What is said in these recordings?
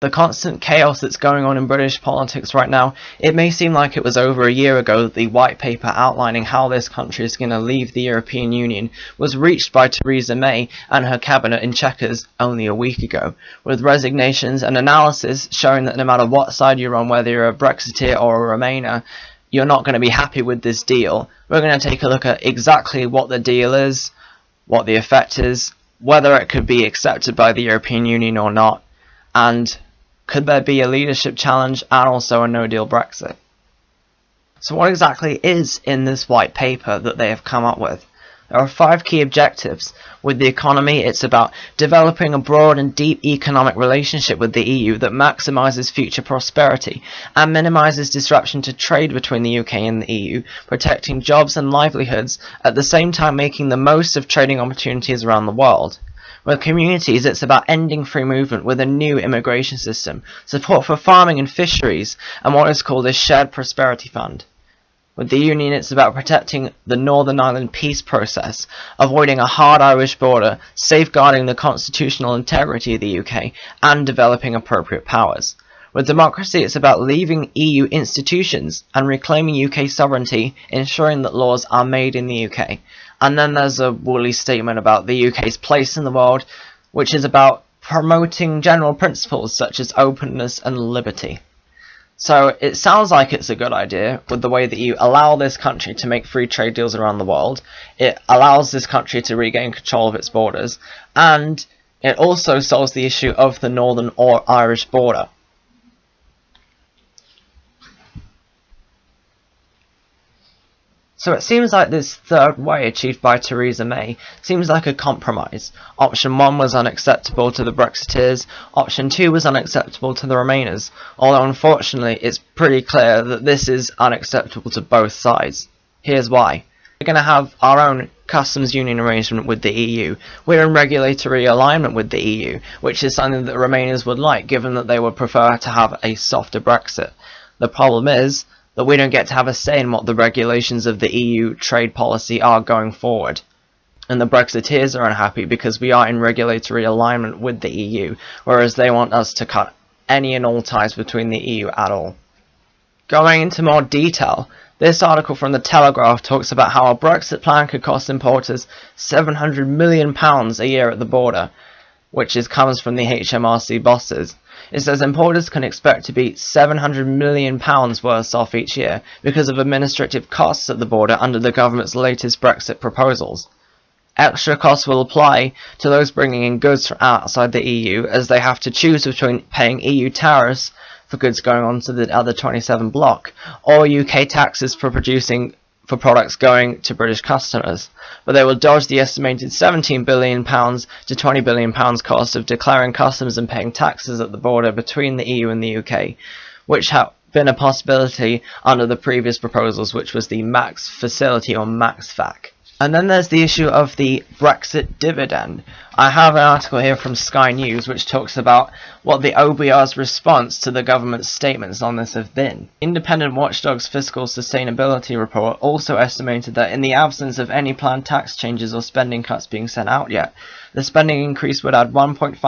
The constant chaos that's going on in British politics right now, it may seem like it was over a year ago that the white paper outlining how this country is going to leave the European Union was reached by Theresa May and her cabinet in Chequers only a week ago, with resignations and analysis showing that no matter what side you're on, whether you're a Brexiteer or a Remainer, you're not going to be happy with this deal. We're going to take a look at exactly what the deal is, what the effect is, whether it could be accepted by the European Union or not, and could there be a leadership challenge and also a no-deal Brexit? So what exactly is in this white paper that they have come up with? There are 5 key objectives. With the economy, it's about developing a broad and deep economic relationship with the EU that maximises future prosperity and minimises disruption to trade between the UK and the EU, protecting jobs and livelihoods, at the same time making the most of trading opportunities around the world. With communities, it's about ending free movement with a new immigration system, support for farming and fisheries, and what is called a shared prosperity fund. With the Union, it's about protecting the Northern Ireland peace process, avoiding a hard Irish border, safeguarding the constitutional integrity of the UK, and developing appropriate powers. With democracy, it's about leaving EU institutions and reclaiming UK sovereignty, ensuring that laws are made in the UK. And then there's a woolly statement about the UK's place in the world, which is about promoting general principles such as openness and liberty. So it sounds like it's a good idea with the way that you allow this country to make free trade deals around the world. It allows this country to regain control of its borders, and it also solves the issue of the Northern or Irish border. So it seems like this third way achieved by Theresa May seems like a compromise. Option 1 was unacceptable to the Brexiteers, option 2 was unacceptable to the Remainers, although unfortunately it's pretty clear that this is unacceptable to both sides. Here's why. We're going to have our own customs union arrangement with the EU. We're in regulatory alignment with the EU, which is something that Remainers would like, given that they would prefer to have a softer Brexit. The problem is that we don't get to have a say in what the regulations of the EU trade policy are going forward. And the Brexiteers are unhappy because we are in regulatory alignment with the EU, whereas they want us to cut any and all ties between the EU at all. Going into more detail, this article from the Telegraph talks about how a Brexit plan could cost importers £700 million a year at the border, which comes from the HMRC bosses. It says importers can expect to be £700 million worse off each year because of administrative costs at the border under the government's latest Brexit proposals. Extra costs will apply to those bringing in goods from outside the EU, as they have to choose between paying EU tariffs for goods going on to the other 27 bloc, or UK taxes for products going to British customers, but they will dodge the estimated £17 billion to £20 billion cost of declaring customs and paying taxes at the border between the EU and the UK, which have been a possibility under the previous proposals, which was the Max Facility or MaxFac. And then there's the issue of the Brexit dividend. I have an article here from Sky News which talks about what the OBR's response to the government's statements on this have been. Independent watchdog's fiscal sustainability report also estimated that in the absence of any planned tax changes or spending cuts being sent out yet, the spending increase would add 1.5%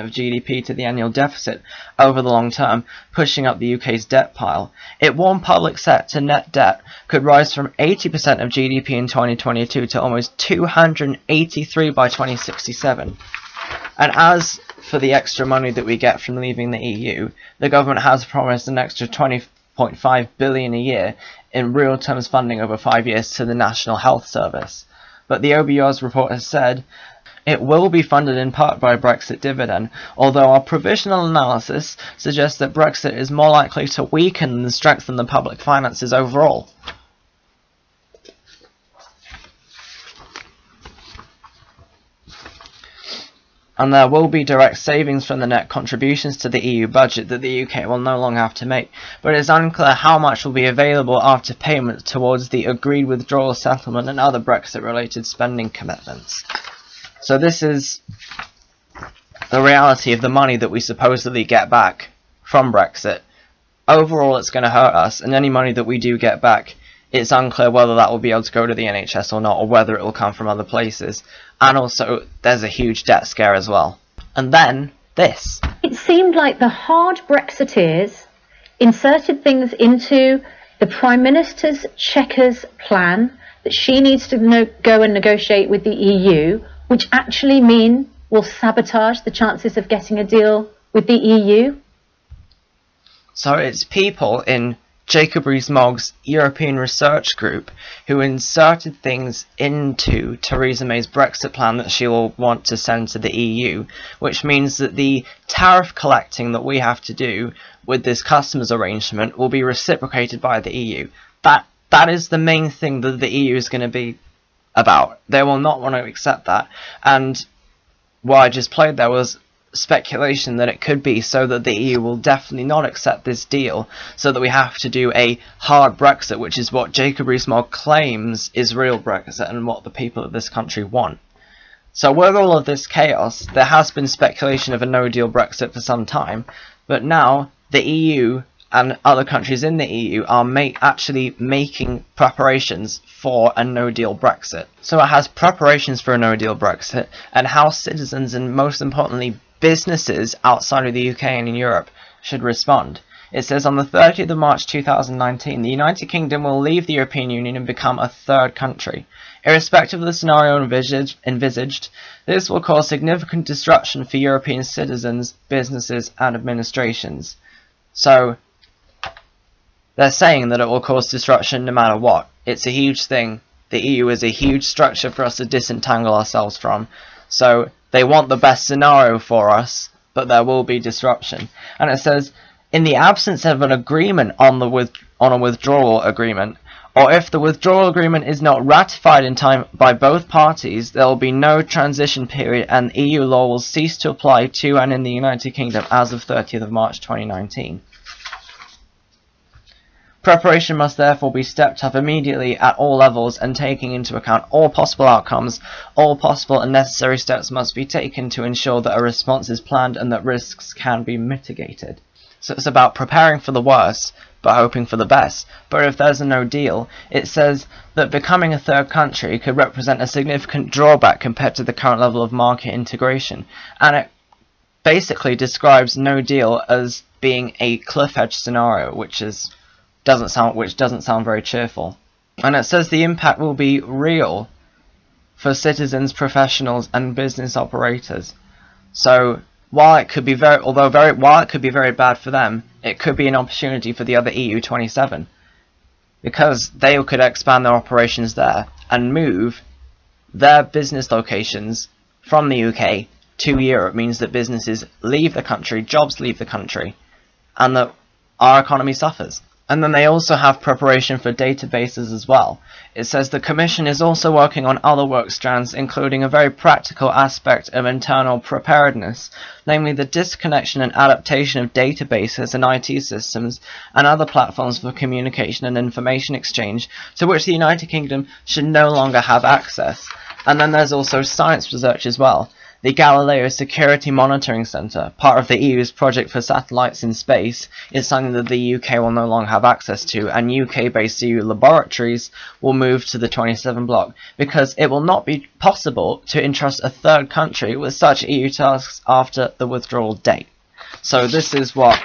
of GDP to the annual deficit over the long term, pushing up the UK's debt pile. It warned public sector net debt could rise from 80% of GDP in 2022 to almost 283 by 2067. And as for the extra money that we get from leaving the EU, the government has promised an extra £20.5 billion a year in real terms funding over 5 years to the National Health Service. But the OBR's report has said it will be funded in part by a Brexit dividend, although our provisional analysis suggests that Brexit is more likely to weaken than strengthen the public finances overall. And there will be direct savings from the net contributions to the EU budget that the UK will no longer have to make, but it is unclear how much will be available after payment towards the agreed withdrawal settlement and other Brexit-related spending commitments. So this is the reality of the money that we supposedly get back from Brexit. Overall, it's going to hurt us, and any money that we do get back, it's unclear whether that will be able to go to the NHS or not, or whether it will come from other places. And also, there's a huge debt scare as well. And then, this. It seemed like the hard Brexiteers inserted things into the Prime Minister's checkers plan that she needs to go and negotiate with the EU, which actually will sabotage the chances of getting a deal with the EU. So it's people in Jacob Rees-Mogg's European Research Group who inserted things into Theresa May's Brexit plan that she will want to send to the EU, which means that the tariff collecting that we have to do with this customs arrangement will be reciprocated by the EU. That is the main thing that the EU is going to be about. They will not want to accept that, and what I just played there was speculation that it could be so that the EU will definitely not accept this deal, so that we have to do a hard Brexit, which is what Jacob Rees-Mogg claims is real Brexit and what the people of this country want. So with all of this chaos, there has been speculation of a no-deal Brexit for some time, but now the EU and other countries in the EU are actually making preparations for a no-deal Brexit. So it has preparations for a no-deal Brexit, and how citizens and most importantly businesses outside of the UK and in Europe should respond. It says on the 30th of March 2019, the United Kingdom will leave the European Union and become a third country. Irrespective of the scenario envisaged, this will cause significant disruption for European citizens, businesses and administrations. So they're saying that it will cause disruption no matter what. It's a huge thing. The EU is a huge structure for us to disentangle ourselves from. So they want the best scenario for us, but there will be disruption. And it says, in the absence of an agreement on a withdrawal agreement, or if the withdrawal agreement is not ratified in time by both parties, there will be no transition period and EU law will cease to apply to and in the United Kingdom as of 30th of March 2019. Preparation must therefore be stepped up immediately at all levels, and taking into account all possible outcomes, all possible and necessary steps must be taken to ensure that a response is planned and that risks can be mitigated. So it's about preparing for the worst, but hoping for the best. But if there's a no deal, it says that becoming a third country could represent a significant drawback compared to the current level of market integration, and it basically describes no deal as being a cliff edge scenario, which doesn't sound very cheerful. And it says the impact will be real for citizens, professionals and business operators. So while it could be very bad for them, it could be an opportunity for the other EU 27, because they could expand their operations there and move their business locations from the UK to Europe. Means that businesses leave the country, jobs leave the country, and that our economy suffers. And then they also have preparation for databases as well. It says the Commission is also working on other work strands, including a very practical aspect of internal preparedness, namely the disconnection and adaptation of databases and IT systems and other platforms for communication and information exchange to which the United Kingdom should no longer have access. And then there's also science research as well. The Galileo Security Monitoring Centre, part of the EU's project for satellites in space, is something that the UK will no longer have access to, and UK-based EU laboratories will move to the 27 block, because it will not be possible to entrust a third country with such EU tasks after the withdrawal date. So this is what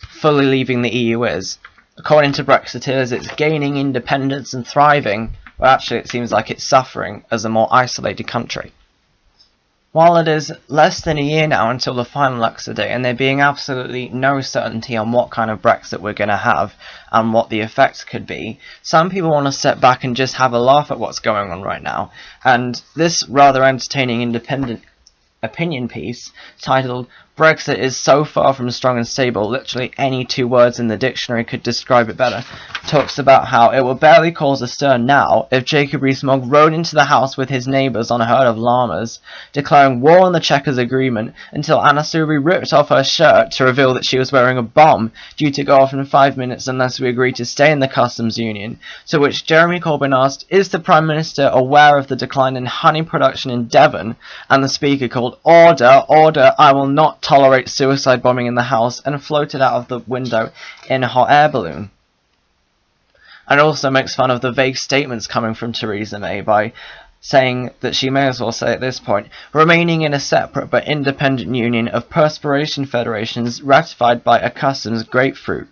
fully leaving the EU is. According to Brexiteers, it's gaining independence and thriving, but actually it seems like it's suffering as a more isolated country. While it is less than a year now until the final exit date, and there being absolutely no certainty on what kind of Brexit we're going to have and what the effects could be, some people want to step back and just have a laugh at what's going on right now. And this rather entertaining independent opinion piece, titled "Brexit is so far from strong and stable, literally any two words in the dictionary could describe it better," talks about how it will barely cause a stir now if Jacob Rees-Mogg rode into the house with his neighbours on a herd of llamas, declaring war on the Chequers Agreement until Anna Soubry ripped off her shirt to reveal that she was wearing a bomb, due to go off in 5 minutes unless we agree to stay in the customs union, to which Jeremy Corbyn asked, "Is the Prime Minister aware of the decline in honey production in Devon?" And the Speaker called, "Order, order, I will not tolerate suicide bombing in the House," and floated out of the window in a hot air balloon. And also makes fun of the vague statements coming from Theresa May by saying that she may as well say at this point, remaining in a separate but independent union of perspiration federations ratified by a customs grapefruit.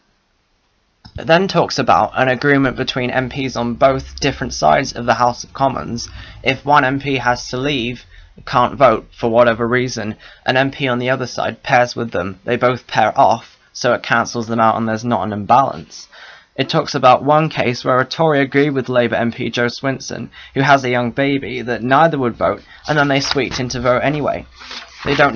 It then talks about an agreement between MPs on both different sides of the House of Commons. If one MP has to leave, can't vote for whatever reason, an MP on the other side pairs with them. They both pair off, so it cancels them out and there's not an imbalance. It talks about one case where a Tory agreed with Labour MP Joe Swinson, who has a young baby, that neither would vote, and then they squeaked in to vote anyway. They don't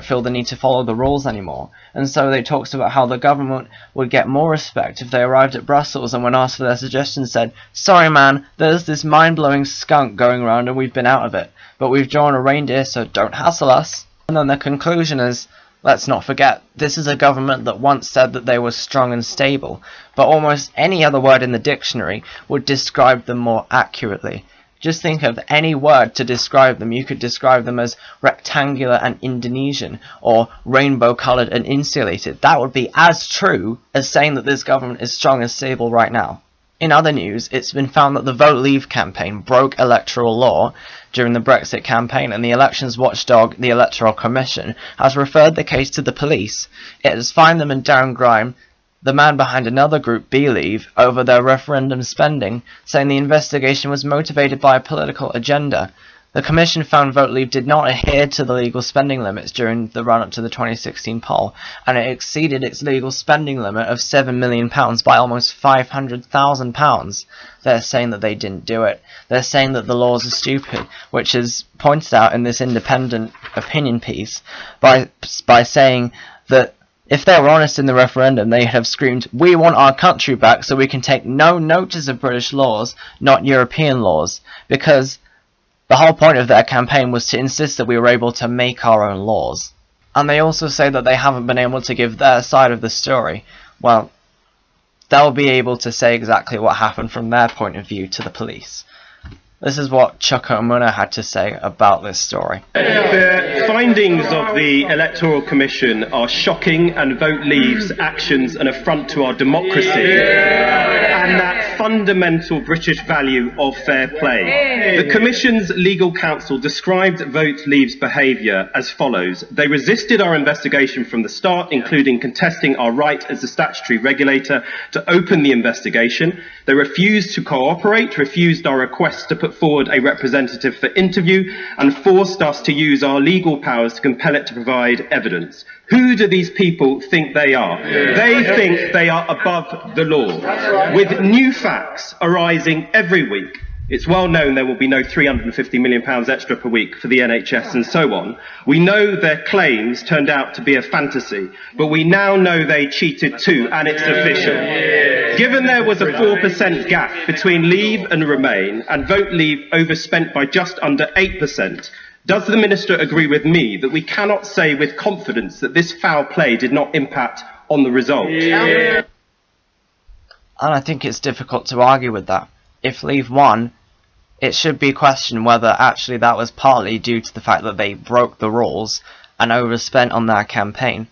feel the need to follow the rules anymore, and so they talked about how the government would get more respect if they arrived at Brussels and when asked for their suggestions said, sorry man, there's this mind-blowing skunk going around and we've been out of it, but we've drawn a reindeer so don't hassle us. And then the conclusion is, let's not forget, this is a government that once said that they were strong and stable, but almost any other word in the dictionary would describe them more accurately. Just think of any word to describe them. You could describe them as rectangular and Indonesian, or rainbow-coloured and insulated. That would be as true as saying that this government is strong and stable right now. In other news, it's been found that the Vote Leave campaign broke electoral law during the Brexit campaign, and the elections watchdog, the Electoral Commission, has referred the case to the police. It has fined them and Darren Grime, the man behind another group, Believe, over their referendum spending, saying the investigation was motivated by a political agenda. The Commission found Vote Leave did not adhere to the legal spending limits during the run-up to the 2016 poll, and it exceeded its legal spending limit of £7 million by almost £500,000. They're saying that they didn't do it. They're saying that the laws are stupid, which is pointed out in this independent opinion piece by saying that if they were honest in the referendum, they'd have screamed, we want our country back so we can take no notice of British laws, not European laws, because the whole point of their campaign was to insist that we were able to make our own laws. And they also say that they haven't been able to give their side of the story. Well, they'll be able to say exactly what happened from their point of view to the police. This is what Chuka Umunna had to say about this story. The findings of the Electoral Commission are shocking, and Vote Leave's actions an affront to our democracy and that fundamental British value of fair play. The Commission's legal counsel described Vote Leave's behaviour as follows. They resisted our investigation from the start, including contesting our right as the statutory regulator to open the investigation. They refused to cooperate, refused our request to put forward a representative for interview, and forced us to use our legal powers to compel it to provide evidence. Who do these people think they are? They think they are above the law, with new facts arising every week. It's well known there will be no £350 million extra per week for the NHS and so on. We know their claims turned out to be a fantasy, but we now know they cheated too, and it's official. Given there was a 4% gap between Leave and Remain, and Vote Leave overspent by just under 8%, does the Minister agree with me that we cannot say with confidence that this foul play did not impact on the result? And I think it's difficult to argue with that. If Leave won, it should be questioned whether actually that was partly due to the fact that they broke the rules and overspent on their campaign.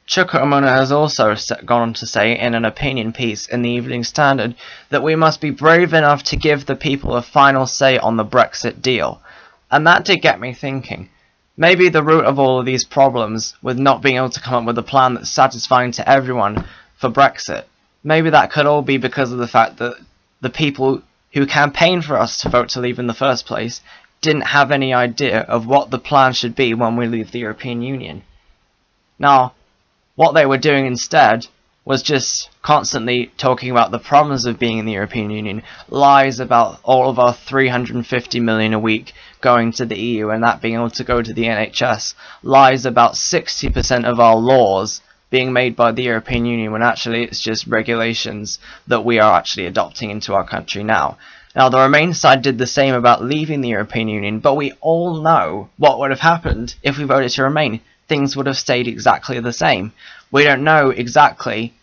Chuka Umunna has also gone on to say in an opinion piece in the Evening Standard that we must be brave enough to give the people a final say on the Brexit deal. And that did get me thinking. Maybe the root of all of these problems with not being able to come up with a plan that's satisfying to everyone for Brexit, maybe that could all be because of the fact that the people who campaigned for us to vote to leave in the first place didn't have any idea of what the plan should be when we leave the European Union. Now, what they were doing instead was just constantly talking about the problems of being in the European Union, lies about all of our 350 million a week going to the EU and that being able to go to the NHS, lies about 60% of our laws being made by the European Union when actually it's just regulations that we are actually adopting into our country now. Now, the Remain side did the same about leaving the European Union, but we all know what would have happened if we voted to remain. Things would have stayed exactly the same. We don't know exactly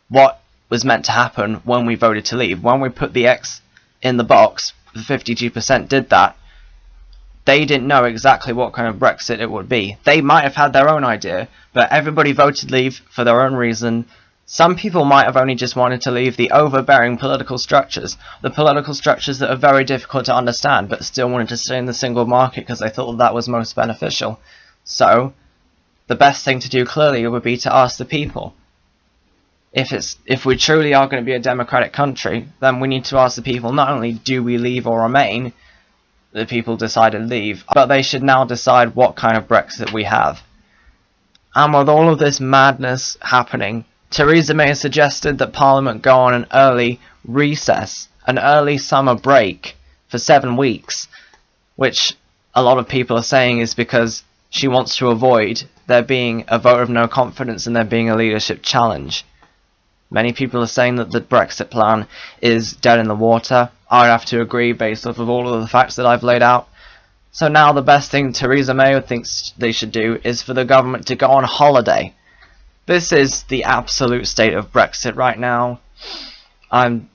what was meant to happen when we voted to leave. When we put the X in the box, the 52% did that. They didn't know exactly what kind of Brexit it would be. They might have had their own idea, but everybody voted leave for their own reason, Some people might have only just wanted to leave the overbearing political structures, the political structures that are very difficult to understand, but still wanted to stay in the single market because they thought that was most beneficial. So, the best thing to do clearly would be to ask the people. If we truly are going to be a democratic country, then we need to ask the people not only do we leave or remain, the people decided leave, but they should now decide what kind of Brexit we have. And with all of this madness happening, Theresa May has suggested that Parliament go on an early recess, an early summer break for 7 weeks, which a lot of people are saying is because she wants to avoid there being a vote of no confidence and there being a leadership challenge. Many people are saying that the Brexit plan is dead in the water. I would have to agree based off of all of the facts that I've laid out. So now the best thing Theresa May thinks they should do is for the government to go on holiday. This is the absolute state of Brexit right now. I'm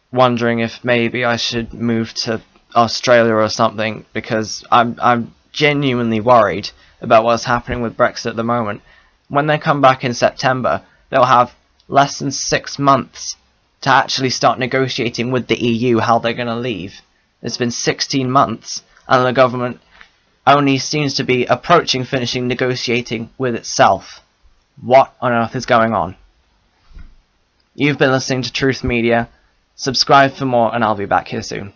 wondering if maybe I should move to Australia or something, because I'm genuinely worried about what's happening with Brexit at the moment. When they come back in September, they'll have less than 6 months to actually start negotiating with the EU how they're going to leave. It's been 16 months, and the government only seems to be approaching finishing negotiating with itself. What on earth is going on? You've been listening to Truth Media. Subscribe for more, and I'll be back here soon.